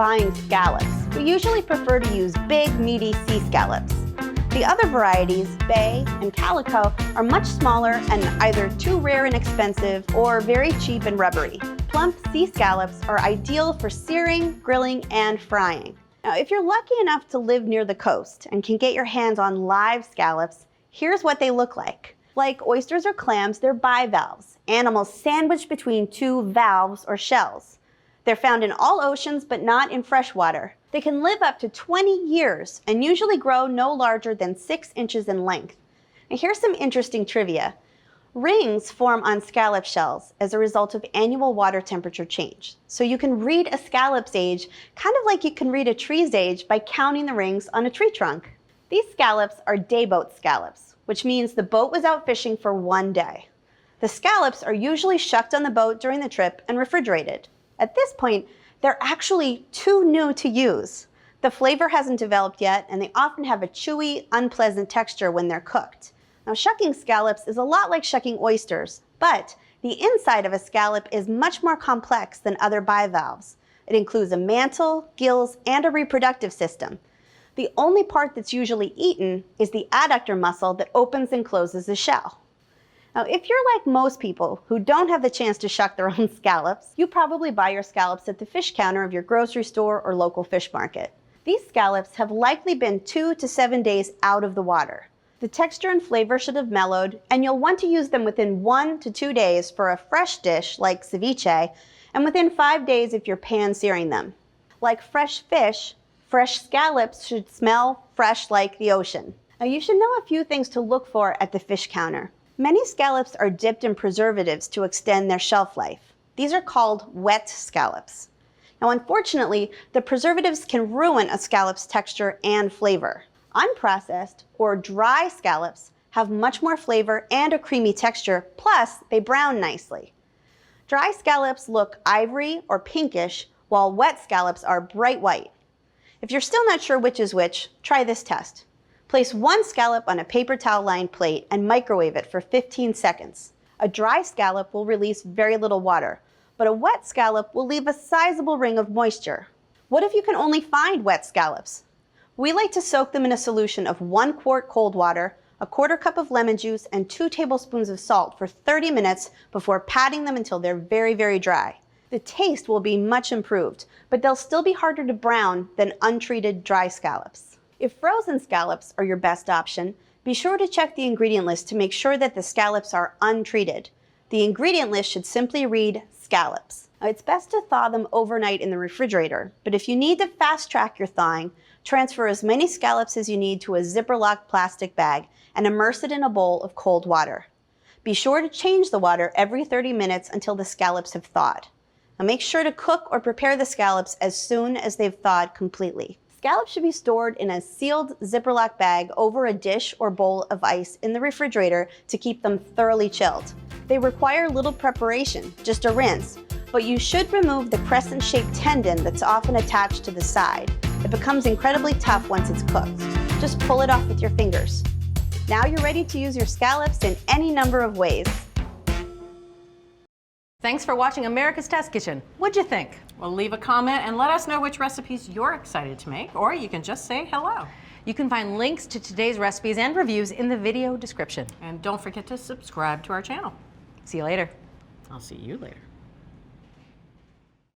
buying scallops, we usually prefer to use big, meaty sea scallops. The other varieties, bay and calico, are much smaller and either too rare and expensive or very cheap and rubbery. Plump sea scallops are ideal for searing, grilling, and frying. Now, if you're lucky enough to live near the coast and can get your hands on live scallops, here's what they look like. Like oysters or clams, they're bivalves, animals sandwiched between two valves or shells. They're found in all oceans, but not in freshwater. They can live up to 20 years and usually grow no larger than 6 inches in length. And here's some interesting trivia. Rings form on scallop shells as a result of annual water temperature change. So you can read a scallop's age kind of like you can read a tree's age by counting the rings on a tree trunk. These scallops are dayboat scallops, which means the boat was out fishing for one day. The scallops are usually shucked on the boat during the trip and refrigerated. At this point, they're actually too new to use. The flavor hasn't developed yet, and they often have a chewy, unpleasant texture when they're cooked. Now, shucking scallops is a lot like shucking oysters, but the inside of a scallop is much more complex than other bivalves. It includes a mantle, gills, and a reproductive system. The only part that's usually eaten is the adductor muscle that opens and closes the shell. Now, if you're like most people who don't have the chance to shuck their own scallops, you probably buy your scallops at the fish counter of your grocery store or local fish market. These scallops have likely been 2 to 7 days out of the water. The texture and flavor should have mellowed, and you'll want to use them within 1 to 2 days for a fresh dish like ceviche, and within 5 days if you're pan-searing them. Like fresh fish, fresh scallops should smell fresh like the ocean. Now, you should know a few things to look for at the fish counter. Many scallops are dipped in preservatives to extend their shelf life. These are called wet scallops. Now, unfortunately, the preservatives can ruin a scallop's texture and flavor. Unprocessed or dry scallops have much more flavor and a creamy texture, plus they brown nicely. Dry scallops look ivory or pinkish, while wet scallops are bright white. If you're still not sure which is which, try this test. Place 1 scallop on a paper towel-lined plate and microwave it for 15 seconds. A dry scallop will release very little water, but a wet scallop will leave a sizable ring of moisture. What if you can only find wet scallops? We like to soak them in a solution of 1 quart cold water, a 1/4 cup of lemon juice, and 2 tablespoons of salt for 30 minutes before patting them until they're very, very dry. The taste will be much improved, but they'll still be harder to brown than untreated dry scallops. If frozen scallops are your best option, be sure to check the ingredient list to make sure that the scallops are untreated. The ingredient list should simply read scallops. Now, it's best to thaw them overnight in the refrigerator, but if you need to fast track your thawing, transfer as many scallops as you need to a zipper-locked plastic bag and immerse it in a bowl of cold water. Be sure to change the water every 30 minutes until the scallops have thawed. Now, make sure to cook or prepare the scallops as soon as they've thawed completely. Scallops should be stored in a sealed Ziploc bag over a dish or bowl of ice in the refrigerator to keep them thoroughly chilled. They require little preparation, just a rinse, but you should remove the crescent-shaped tendon that's often attached to the side. It becomes incredibly tough once it's cooked. Just pull it off with your fingers. Now you're ready to use your scallops in any number of ways. Thanks for watching America's Test Kitchen. What'd you think? Well, leave a comment and let us know which recipes you're excited to make, or you can just say hello. You can find links to today's recipes and reviews in the video description. And don't forget to subscribe to our channel. See you later. I'll see you later.